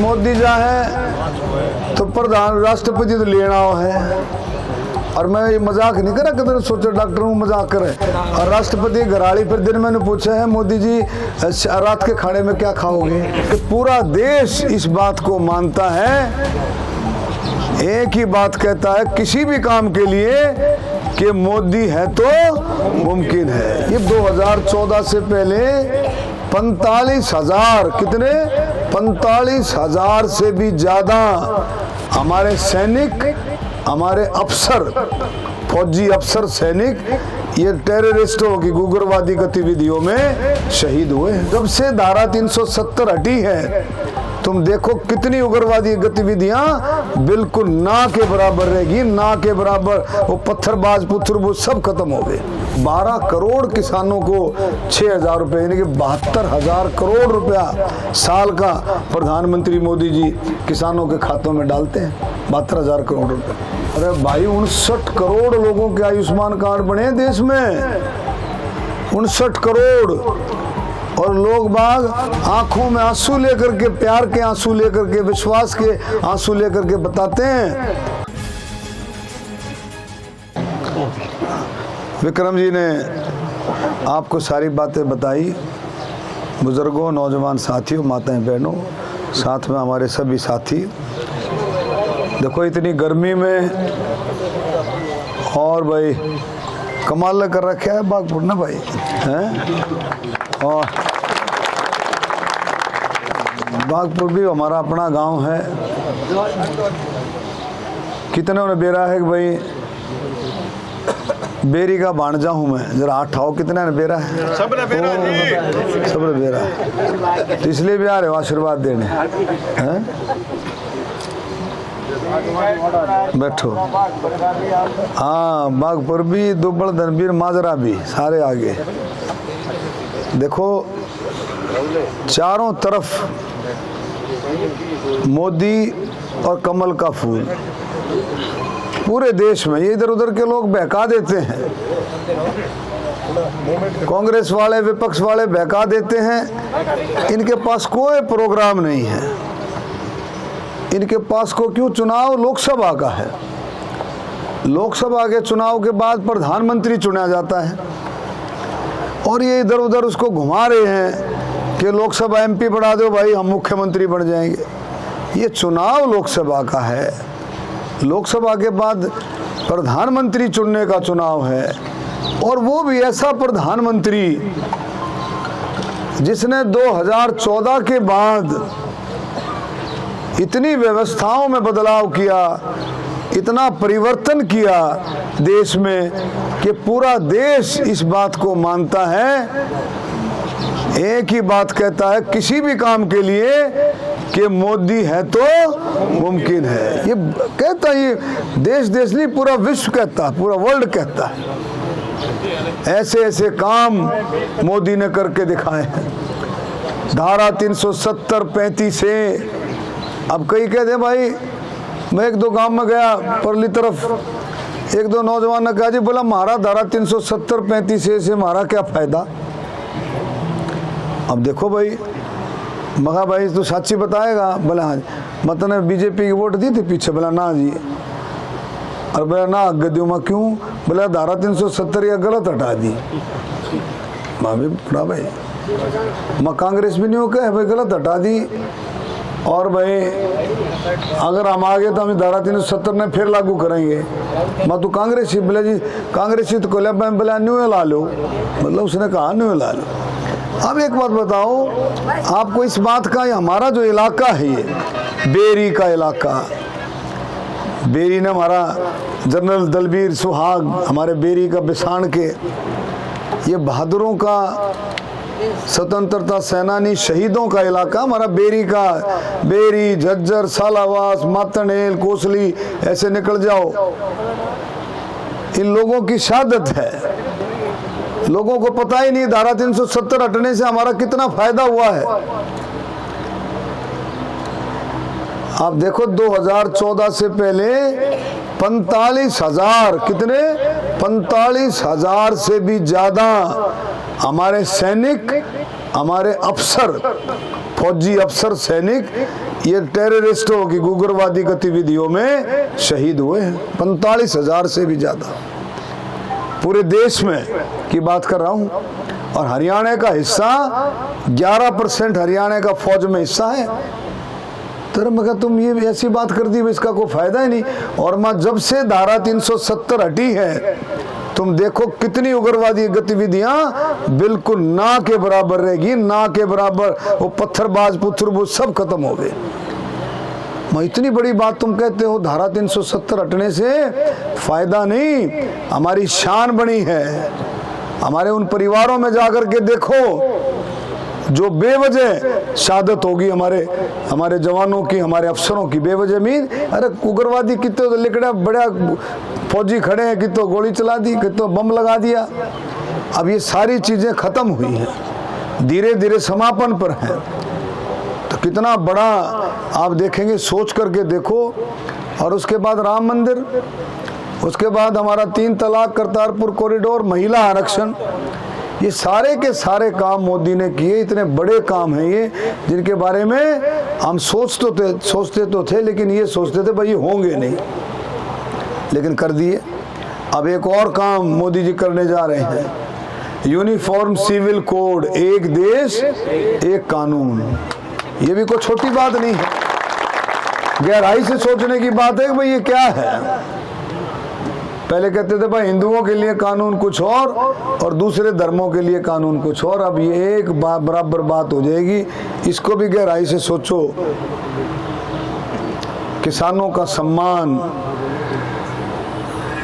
मोदी जा है तो प्रधान राष्ट्रपति तो लेना है। और मैं ये मजाक नहीं करा, कदर सोचे डॉक्टर हूँ मजाक करे। और राष्ट्रपति घराड़ी पर दिन मैंने पूछा है मोदी जी रात के खाने में क्या खाओगे, कि पूरा देश इस बात को मानता है, एक ही बात कहता है किसी भी काम के लिए कि मोदी है तो मुमकिन है। ये 2014 से पहले 45,000 कितने 45,000 से भी ज्यादा हमारे सैनिक, हमारे अफसर, फौजी अफसर, सैनिक ये टेररिस्टों की उग्रवादी गतिविधियों में शहीद हुए। जब से धारा 370 हटी है तुम देखो कितनी उग्रवादी गतिविधियां बिल्कुल ना के बराबर रहेगी, ना के बराबर। वो पत्थरबाज पुत्थरबूज सब खत्म हो गए। 12 करोड़ किसानों को 6,000 रुपए यानी कि 72,000 करोड़ रुपया साल का प्रधानमंत्री मोदी जी किसानों के खातों में डालते हैं। 72,000 करोड़ रुपए। अरे भाई 59 करोड़ लोगों के आयुष्मान कार्ड बने हैं देश में, 59 करोड़। और लोग बाग आंखों में आंसू लेकर के, प्यार के आंसू लेकर के, विश्वास के आंसू लेकर के बताते हैं। विक्रम जी ने आपको सारी बातें बताई। बुजुर्गों, नौजवान साथियों, माताएं बहनों, साथ में हमारे सभी साथी, देखो इतनी गर्मी में और भाई कमाल कर रखा है बागपुर ना भाई हैं। और बागपुर भी हमारा अपना गांव है। कितने ने बेरा है कि भाई बेरी का भाणजा हूँ मैं, जरा हाथ उठाओ कितने ने बेरा है? सब ने बेरा जी, सब ने बेरा है। तो इसलिए भी आ रहे हो आशीर्वाद देने हैं। बैठो। हाँ, बागपुर भी, दुब्बड़ धनबीर, माजरा भी सारे आगे। देखो चारों तरफ मोदी और कमल का फूल पूरे देश में। ये इधर उधर के लोग बहका देते हैं, कांग्रेस वाले, विपक्ष वाले बहका देते हैं। इनके पास कोई प्रोग्राम नहीं है। इनके पास को क्यों, चुनाव लोकसभा का है। लोकसभा के चुनाव के बाद प्रधानमंत्री चुना जाता है और ये इधर उधर उसको घुमा रहे हैं कि लोकसभा एमपी बढ़ा दो भाई, हम मुख्यमंत्री बन जाएंगे। ये चुनाव लोकसभा का है, लोकसभा के बाद प्रधानमंत्री चुनने का चुनाव है। और वो भी ऐसा प्रधानमंत्री जिसने 2014 के बाद इतनी व्यवस्थाओं में बदलाव किया, इतना परिवर्तन किया देश में कि पूरा देश इस बात को मानता है, एक ही बात कहता है किसी भी काम के लिए कि मोदी है तो मुमकिन है। ये कहता है, ये देश देश नहीं पूरा विश्व कहता है, पूरा वर्ल्ड कहता है। ऐसे ऐसे काम मोदी ने करके दिखाए हैं। धारा 370-35 से अब कई कहते भाई, मैं एक दो गांव में गया परली तरफ, एक दो नौजवान ने कहा जी बोला हमारा धारा 370-35 से हमारा क्या फायदा। अब देखो भाई, मगा भाई तो साची बताएगा। बोला हाँ, मतलब बीजेपी की वोट दी थी पीछे। बोला ना जी। और बोला ना गद्यू में क्यों? बोला धारा 370 या गलत हटा दी। मैं भी पढ़ा भाई, मैं कांग्रेस भी नहीं हो गया भाई, गलत हटा दी। और भाई अगर हम आ गए तो हम धारा 370 ने फिर लागू करेंगे। मैं तो कांग्रेस ही, बोला जी कांग्रेस ही तो कोला बोला न्यू ला लो, मतलब उसने कहा न्यू ला लो। अब एक बात बताओ आपको इस बात का, हमारा जो इलाका है ये बेरी का इलाका, बेरी ने हमारा जनरल दलबीर सुहाग, हमारे बेरी का बिसाण के, ये बहादुरों का, स्वतंत्रता सेनानी शहीदों का इलाका हमारा बेरी का। बेरी, झज्जर, सालावास, मातनेल, कोसली, ऐसे निकल जाओ। इन लोगों की शहादत है। लोगों को पता ही नहीं धारा 370 हटने से हमारा कितना फायदा हुआ है। आप देखो 2014 से पहले 45,000, कितने 45,000 से भी ज्यादा हमारे सैनिक, हमारे अफसर, फौजी अफसर सैनिक ये टेररिस्टों की उग्रवादी गतिविधियों में शहीद हुए हैं। 45,000 से भी ज्यादा पूरे देश में की बात कर रहा हूं। और हरियाणा का हिस्सा 11% हरियाणा का फौज में हिस्सा है। तो मैं कहा तुम ये ऐसी बात कर दी, इसका कोई फायदा ही नहीं। और मां जब से धारा 370 हटी है तुम देखो कितनी उग्रवादी गतिविधियां बिल्कुल ना के बराबर रहेगी, ना के बराबर। वो पत्थरबाज पुत्रबूज सब खत्म हो गए। मैं इतनी बड़ी बात तुम कहते हो धारा 370 हटने से फायदा नहीं, हमारी शान बनी है। हमारे उन परिवारों में जाकर के देखो जो बेवजह शहादत होगी हमारे जवानों की, हमारे अफसरों की बेवजह। मीन अरे उग्रवादी कितने तो लिकड़ा बड़ा फौजी खड़े हैं, कितने गोली चला दी, कितने बम लगा दिया। अब ये सारी चीजें खत्म हुई हैं, धीरे धीरे समापन पर हैं। तो कितना बड़ा आप देखेंगे, सोच करके देखो। और उसके बाद राम मंदिर, उसके बाद हमारा 3 तलाक, करतारपुर कॉरिडोर, महिला आरक्षण, ये सारे के सारे काम मोदी ने किए। इतने बड़े काम हैं ये जिनके बारे में हम सोचते तो थे लेकिन ये सोचते थे भाई ये होंगे नहीं, लेकिन कर दिए। अब एक और काम मोदी जी करने जा रहे हैं, यूनिफॉर्म सिविल कोड, एक देश एक कानून। ये भी कोई छोटी बात नहीं है, गहराई से सोचने की बात है कि भाई ये क्या है। पहले कहते थे भाई हिंदुओं के लिए कानून कुछ और दूसरे धर्मों के लिए कानून कुछ और। अब ये एक बराबर बात हो जाएगी। इसको भी गहराई से सोचो। किसानों का सम्मान,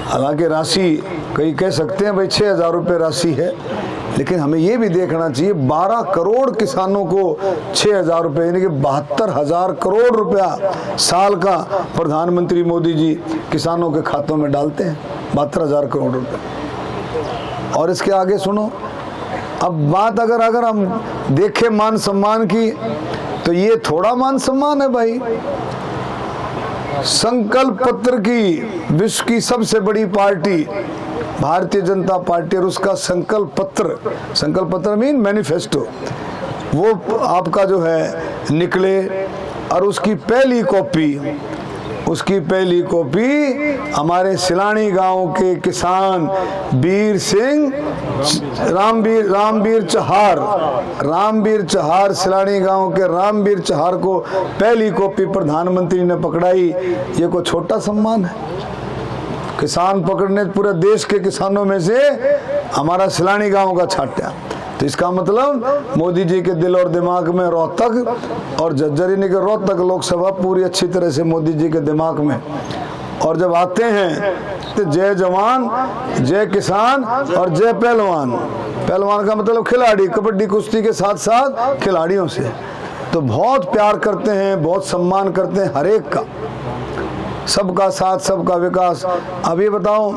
हालांकि राशि कई कह सकते हैं भाई 6,000 रुपये राशि है, लेकिन हमें ये भी देखना चाहिए 12 करोड़ किसानों को 6,000 रुपये यानी कि 72,000 करोड़ रुपया साल का प्रधानमंत्री मोदी जी किसानों के खातों में डालते हैं, 72,000 करोड़ रुपए। और इसके आगे सुनो, अब बात अगर हम देखें मान सम्मान की, तो ये थोड़ा मान सम्मान है भाई। संकल्प पत्र की विश्व की सबसे बड़ी पार्टी भारतीय जनता पार्टी और उसका संकल्प पत्र मीन मैनिफेस्टो, वो आपका जो है निकले। और उसकी पहली कॉपी हमारे सिलानी गांव के किसान वीर सिंह, रामवीर चहार, सिलानी गांव के रामवीर चहार को पहली कॉपी प्रधानमंत्री ने पकड़ाई। ये कोई छोटा सम्मान है? किसान पकड़ने पूरे देश के किसानों में से हमारा सिलानी गांव का छाट्या। तो इसका मतलब मोदी जी के दिल और दिमाग में रोहतक और झज्जर यानी कि रोहतक लोकसभा पूरी अच्छी तरह से मोदी जी के दिमाग में। और जब आते हैं तो जय जवान, जय किसान और जय पहलवान। पहलवान का मतलब खिलाड़ी, कबड्डी कुश्ती के साथ साथ खिलाड़ियों से तो बहुत प्यार करते हैं, बहुत सम्मान करते हैं हर एक का। सबका साथ, सबका विकास। अब ये बताओ,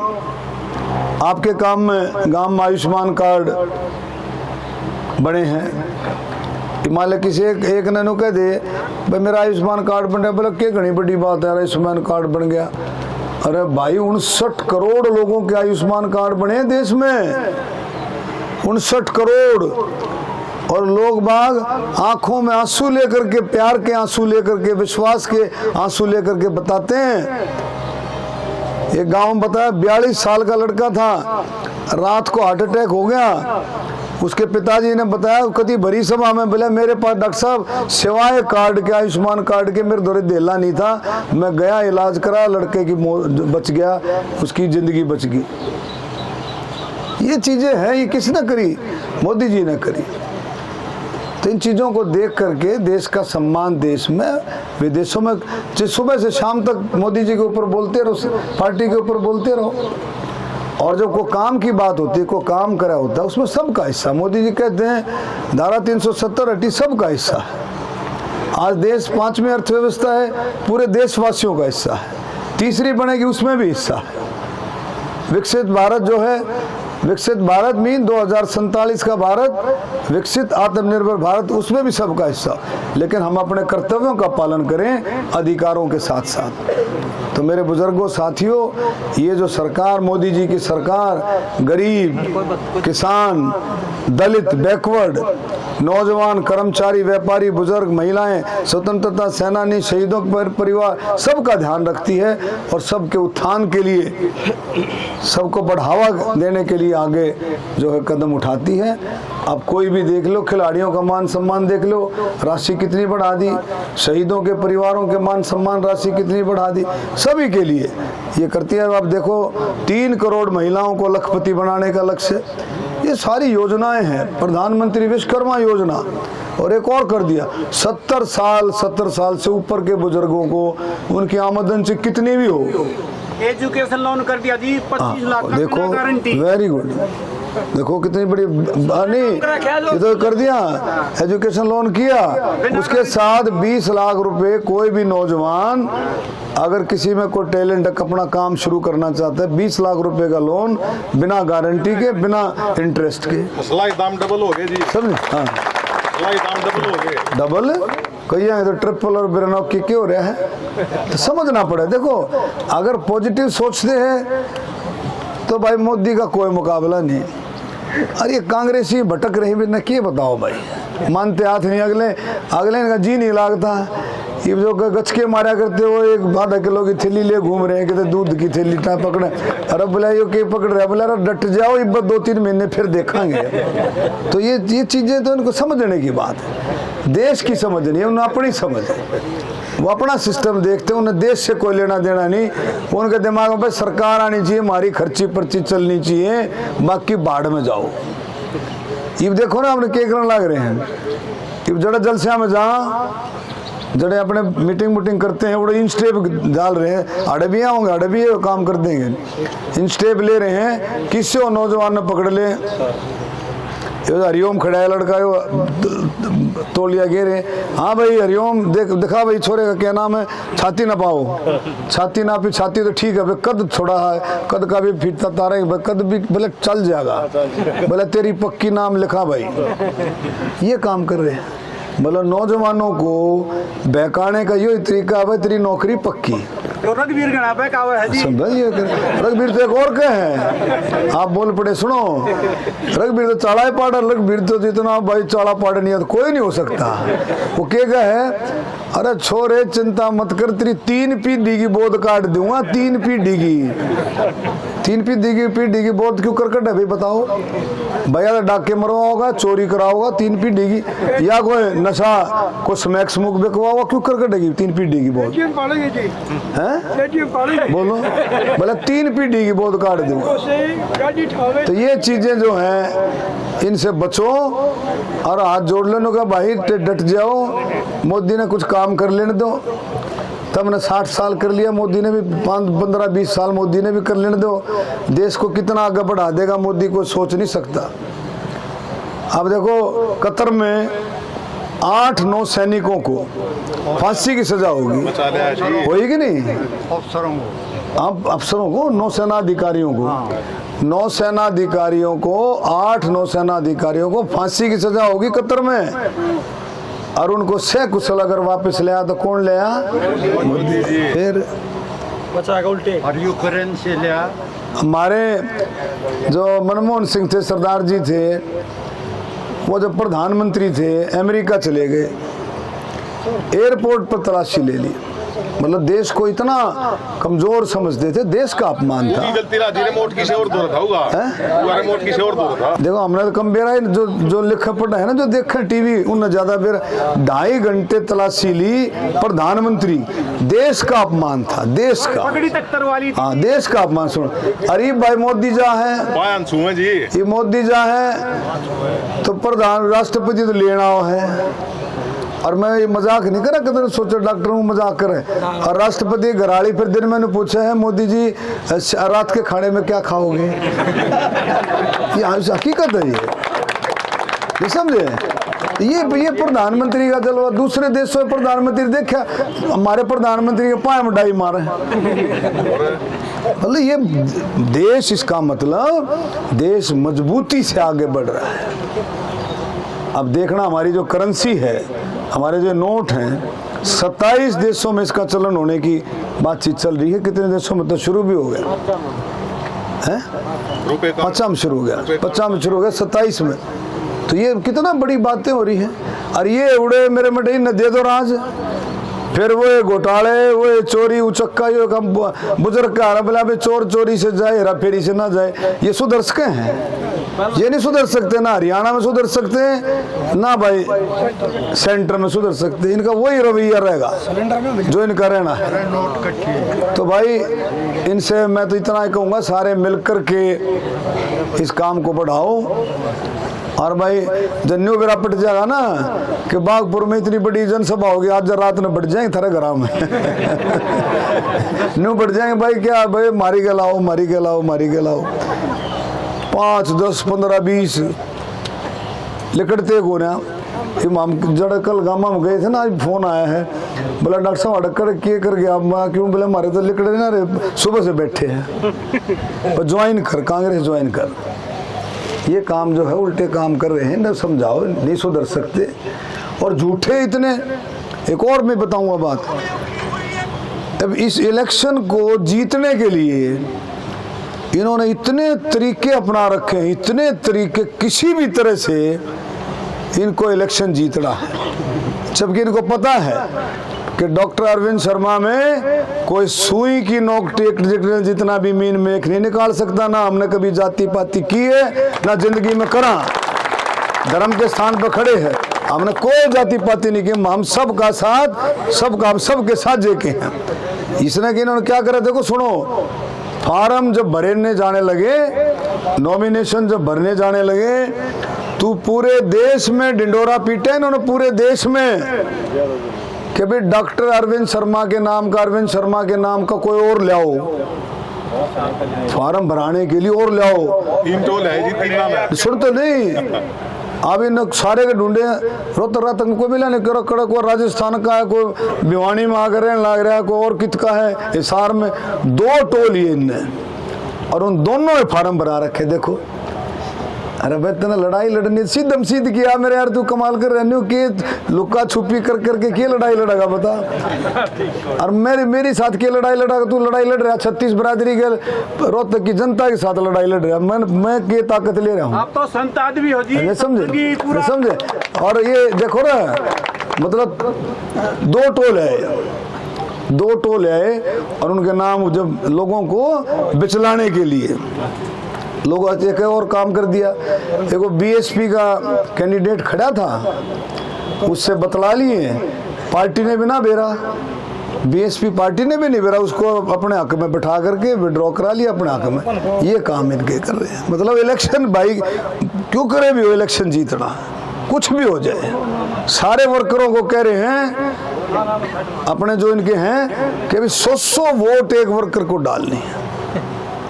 आपके गांव में आयुष्मान कार्ड बने हैं। मान किसी एक ने कह दे भाई मेरा आयुष्मान कार्ड बन गया, बोला क्या घनी बड़ी बात है, आयुष्मान कार्ड बन गया। अरे भाई 59 करोड़ लोगों के आयुष्मान कार्ड बने हैं देश में, 59 करोड़। और लोग बाग आंखों में आंसू लेकर के, प्यार के आंसू लेकर के, विश्वास के आंसू लेकर के बताते हैं। एक गांव में बताया 42 साल का लड़का था, रात को हार्ट अटैक हो गया। उसके पिताजी ने बताया कभी भरी सभा में, बोले मेरे पास डॉक्टर साहब सिवाय कार्ड के, आयुष्मान कार्ड के मेरे दौरे देला नहीं था। मैं गया, इलाज करा, लड़के की बच गया, उसकी जिंदगी बच गई। ये चीजें हैं, ये किसने करी? मोदी जी ने करी। तो इन चीज़ों को देख करके देश का सम्मान, देश में विदेशों में सुबह से शाम तक मोदी जी के ऊपर बोलते रहो, पार्टी के ऊपर बोलते रहो। और जब कोई काम की बात होती है, कोई काम करा होता है, उसमें सबका हिस्सा। मोदी जी कहते हैं धारा 370 हटी, सबका हिस्सा है। आज देश 5वीं अर्थव्यवस्था है, पूरे देशवासियों का हिस्सा है। तीसरी बनेगी, उसमें भी हिस्सा है। विकसित भारत जो है, विकसित भारत मीन 2047 का भारत, विकसित आत्मनिर्भर भारत, उसमें भी सबका हिस्सा। लेकिन हम अपने कर्तव्यों का पालन करें अधिकारों के साथ साथ। तो मेरे बुजुर्गों साथियों, ये जो सरकार, मोदी जी की सरकार, गरीब, किसान, दलित, बैकवर्ड, नौजवान, कर्मचारी, व्यापारी, बुजुर्ग, महिलाएं, स्वतंत्रता सेनानी, शहीदों पर परिवार, सबका ध्यान रखती है और सबके उत्थान के लिए, सबको बढ़ावा देने के लिए आगे जो है कदम उठाती है। अब कोई भी देख लो, खिलाड़ियों का मान सम्मान देख लो, राशि कितनी बढ़ा दी, शहीदों के परिवारों के मान सम्मान राशि कितनी बढ़ा दी, सभी के लिए ये करती है। अब देखो 3 करोड़ महिलाओं को लखपति बनाने का लक्ष्य, ये सारी योजनाएं हैं, प्रधानमंत्री विश्वकर्मा योजना। और एक और कर दिया, 70 साल से ऊपर के बुजुर्गों को उनकी आमदन से कितनी भी हो, एजुकेशन लोन कर दिया जी, 25 लाख का देखो, गारंटी। वेरी गुड, देखो कितनी बड़ी नहीं, ये तो कर दिया, एजुकेशन लोन किया, उसके साथ 20 लाख रुपए कोई भी नौजवान अगर किसी में कोई टैलेंट अपना काम शुरू करना चाहता है, 20 लाख रुपए का लोन बिना गारंटी के, बिना इंटरेस्ट के। दाम डबल हो गए जी, समझे? हाँ, दाम डबल हो गए, डबल कही तो ट्रिपल और बिरनौकी क्यों हो रहा है, तो समझना पड़े। देखो अगर पॉजिटिव सोचते हैं तो भाई मोदी का कोई मुकाबला नहीं। अरे कांग्रेसी भटक रही भी न, क्या बताओ भाई, मानते हाथ नहीं, अगले का जी नहीं लागता। ये जो गचके मारा करते हो, 1-2 किलो की थैली ले घूम रहे हैं, कहते दूध की थैली टा पकड़े, अरे बोला ये के पकड़ रहे, बोला डट जाओ, इब्बत 2-3 महीने फिर देखेंगे। तो ये चीजें तो इनको समझने की बात है, देश की समझ नहीं है, उन्हें अपनी समझ है, वो अपना सिस्टम देखते हैं, उन्हें देश से कोई लेना देना नहीं। उनके दिमाग में भाई सरकार आनी चाहिए, हमारी खर्ची पर्ची चलनी चाहिए, बाकी बाढ़ में जाओ। ये देखो ना, हमने क्या करने लग रहे हैं, जड़ा जलसा में जा जड़े अपने मीटिंग करते हैं, वो इंस्टेप डाल रहे हैं, अड़बिया होंगे, अड़बिया काम कर देंगे, इंस्टेप ले रहे हैं, किससे वो नौजवान ने पकड़ ले, हरिओम खड़ा है लड़का, तोलिया घेरे, हाँ भाई हरिओम दिखा भाई छोरे का क्या नाम है, छाती ना पाओ, छाती ना पी, छाती तो ठीक है भाई, कद छोड़ा है, कद का भी फिटता तारा है, कद भी बोले चल जाएगा, बोले तेरी पक्की नाम लिखा भाई, ये काम कर रहे हैं। मतलब नौजवानों को बहकाने का यही तरीका है, भाई तेरी नौकरी पक्की। तो रघुवीर गणा का है जी, रघुवीर तो एक और क्या है, आप बोल पड़े, सुनो, रघुवीर तो चाड़ा ही पाड़ा, रघुवीर तो जितना भाई चाड़ा पाड़ा नहीं है तो कोई नहीं हो सकता। वो क्या है, अरे छोरे चिंता मत कर, तेरी 3 पीढ़ी की बोध काट दूंगा, 3 पीढ़ी की बोध क्यों करकट है भाई, बताओ भैया, डाके मरवा होगा, चोरी करा होगा 3 पीढ़ी की, या कोई नशा को स्मैक स्मोक बेकवा होगा, क्यों करकट है 3 पीढ़ी की बोध है, बोलो बोले 3 पीढ़ी की बोध काट दूंगा। तो ये चीजें जो हैं इनसे बचो और हाथ जोड़ लेने का भाई, डट जाओ, मोदी ने कुछ काम कर लेने दो, तब ने 60 साल कर लिया, मोदी ने भी 15-20 साल मोदी ने भी कर लेने दो, देश को कितना आगे बढ़ा देगा मोदी को सोच नहीं सकता। अब देखो कतर में 8-9 सैनिकों को फांसी की सजा होगी कि नहीं, अफसरों को 9 सेनाधिकारियों को 9 सेनाधिकारियों को 8-9 सेनाधिकारियों को फांसी की सजा होगी कतर में, और उनको सकुशल अगर वापस ले आया तो कौन ले आया, मोदी जी, फिर बचाएगा उल्टे, और यूक्रेन से ले आया। हमारे जो मनमोहन सिंह थे, सरदार जी थे, वो जब प्रधानमंत्री थे अमेरिका चले गए, एयरपोर्ट पर तलाशी ले ली, मतलब देश को इतना कमजोर समझते थे, देश का अपमान था। रिमोट की से और दूर था होगा, रिमोट की से और दूर था। देखो हमने तो कम बेरा जो लिखा पढ़ा है ना, जो देखा टीवी, उनने ज्यादा बेरा 2.5 घंटे तलाशी ली, प्रधानमंत्री, देश का अपमान था, देश का, हाँ देश का अपमान। सुनो, अरे भाई मोदी जा है जी, ये मोदी जा है तो प्रधान राष्ट्रपति तो लेना है, और मैं ये मजाक नहीं करा, कदर सोचो डॉक्टर हूँ मजाक करे, और राष्ट्रपति घराड़ी फिर दिन मैंने पूछा है मोदी जी रात के खाने में क्या खाओगे, ये हकीकत है, ये समझे, ये प्रधानमंत्री का जलवा। दूसरे देशों में प्रधानमंत्री देखा, हमारे प्रधानमंत्री के पाए में डाई मारे, मतलब ये देश, इसका मतलब देश मजबूती से आगे बढ़ रहा है। अब देखना हमारी जो करेंसी है, हमारे जो नोट हैं, 27 देशों में इसका चलन होने की बातचीत चल रही है। कितने देशों में तो शुरू भी हो गया है, रुपए का 50 में शुरू हो गया, 50 में शुरू हो गया, 27 में। तो ये कितना बड़ी बातें हो रही हैं। और ये उड़े मेरे मटे न दे दो राज, फिर वो घोटाले, वो चोरी उचक्का, ये कम बुजुर्ग का बोला भाई चोर चोरी से जाए, हेरा फेरी से ना जाए। ये सुधर सके हैं? ये नहीं सुधर सकते, ना हरियाणा में सुधर सकते हैं, ना भाई सेंटर में सुधर सकते हैं। इनका वही रवैया रहेगा जो इनका रहना है। तो भाई इनसे मैं तो इतना ही कहूँगा, सारे मिलकर के इस काम को बढ़ाओ। और भाई जन्यू बेरा पट जाएगा ना कि बागपुर में इतनी बड़ी जनसभा होगी, आज रात में बढ़ जाएंगे थारे घर में न्यू बढ़ जाएंगे भाई, क्या भाई मारी के लाओ, मारी के लाओ, मारी के लाओ। 5, 10, 15, 20 लिकड़ते को ना। हम जड़ कल गामा में गए थे ना, आज फोन आया है, बोला डॉक्टर साहब अड़कर के कर गया। मैं क्यों? बोले हमारे तो लिकड़े ना रे, सुबह से बैठे हैं। और ज्वाइन कर, कांग्रेस ज्वाइन कर। ये काम जो है उल्टे काम कर रहे हैं ना, समझाओ, नहीं सुधर सकते। और झूठे इतने। एक और मैं बताऊंगा बात, अब इस इलेक्शन को जीतने के लिए इन्होंने इतने तरीके अपना रखे हैं, इतने तरीके, किसी भी तरह से इनको इलेक्शन जीतना है। जबकि इनको पता है कि डॉक्टर अरविंद शर्मा में कोई सुई की नोक टेक जितना भी मीन मेख नहीं निकाल सकता। ना हमने कभी जाति पाति की है, ना जिंदगी में करा। धर्म के स्थान पर खड़े हैं, हमने कोई जाति पाति नहीं की। हम सबका साथ, सबका, हम सबके साथ जेके हैं। इसने कि इन्होंने क्या करा, देखो सुनो, फार्म जब भरने जाने लगे, नॉमिनेशन जब भरने जाने लगे, तू पूरे देश में डिंडोरा पीटे इन्होंने, पूरे देश में, कि भाई डॉक्टर अरविंद शर्मा के नाम का, अरविंद शर्मा के नाम का कोई और लाओ फार्म भराने के लिए, और लाओ। 3 टोल है जी, 3 नाम है। सुन तो नहीं, अब इन सारे के ढूंढे, रोहतक में कोई मिला नहीं। कड़क कोई राजस्थान का है, कोई भिवानी में आकर रहने लग रहा है, कोई और कित का है। हिसार में 2 टोल ये इनने, और उन दोनों में फार्म भरा रखे। देखो, अरे भाई तेने लड़ाई लड़नी सीधम सीध किया मेरे यार, तू कमाल कर रहे हो कि लुका छुपी कर करके क्या लड़ाई लड़ेगा बता। और मेरी साथ क्या लड़ाई लड़ेगा? तू लड़ाई लड़ रहा 36 बरादरी के, रोहतक की जनता के साथ लड़ाई लड़ रहा। मैं क्या ताकत ले रहा हूँ? आप तो संत आदमी हो जी, समझे। और ये देखो ना, मतलब 2 टोल है, 2 टोल है, और उनके नाम जब लोगों को बिचलाने के लिए लोग एक और काम कर दिया। देखो बीएसपी का कैंडिडेट खड़ा था, उससे बतला लिए, पार्टी ने भी ना बेरा, बीएसपी पार्टी ने भी नहीं बेरा, उसको अपने हक में बैठा करके विड्रॉ करा लिया अपने हक में। ये काम इनके कर रहे हैं। मतलब इलेक्शन भाई क्यों करे भी हो, इलेक्शन जीतना, कुछ भी हो जाए। सारे वर्करों को कह रहे हैं, अपने जो इनके हैं, कि अभी 100 वोट एक वर्कर को डालनी है।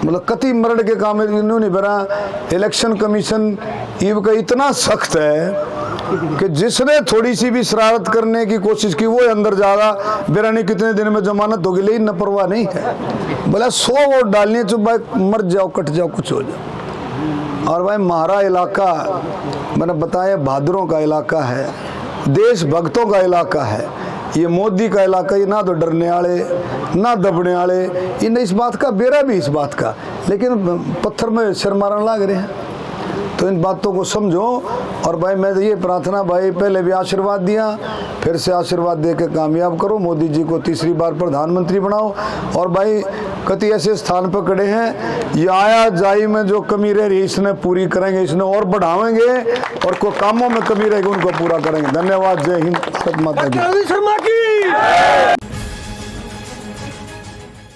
मतलब कति मरण के काम नहीं बना। इलेक्शन कमीशन ईव का इतना सख्त है कि जिसने थोड़ी सी भी शरारत करने की कोशिश की वो अंदर जाएगा, बेरानी कितने दिन में जमानत होगी, लेकिन न परवाह नहीं है। बोला 100 वोट डालनी है, चुप भाई मर जाओ, कट जाओ, कुछ हो जाओ। और भाई हमारा इलाका, मैंने बताया, बहादुरों का इलाका है, देशभक्तों का इलाका है। ये मोदी का इलाका, ये ना तो डरने वाले ना दबने वाले, इन इस बात का बेरा भी इस बात का, लेकिन पत्थर में सिर मारने लग रहे हैं। तो इन बातों को समझो। और भाई मैं तो ये प्रार्थना, भाई पहले भी आशीर्वाद दिया, फिर से आशीर्वाद दे के कामयाब करो, मोदी जी को तीसरी बार प्रधानमंत्री बनाओ। और भाई कति ऐसे स्थान पर खड़े हैं, ये आया जाई में जो कमी रह रही है इसने पूरी करेंगे, इसने और बढ़ावेंगे, और कोई कामों में कमी रहेगी उनको पूरा करेंगे। धन्यवाद। जय हिंद, भारत माता की।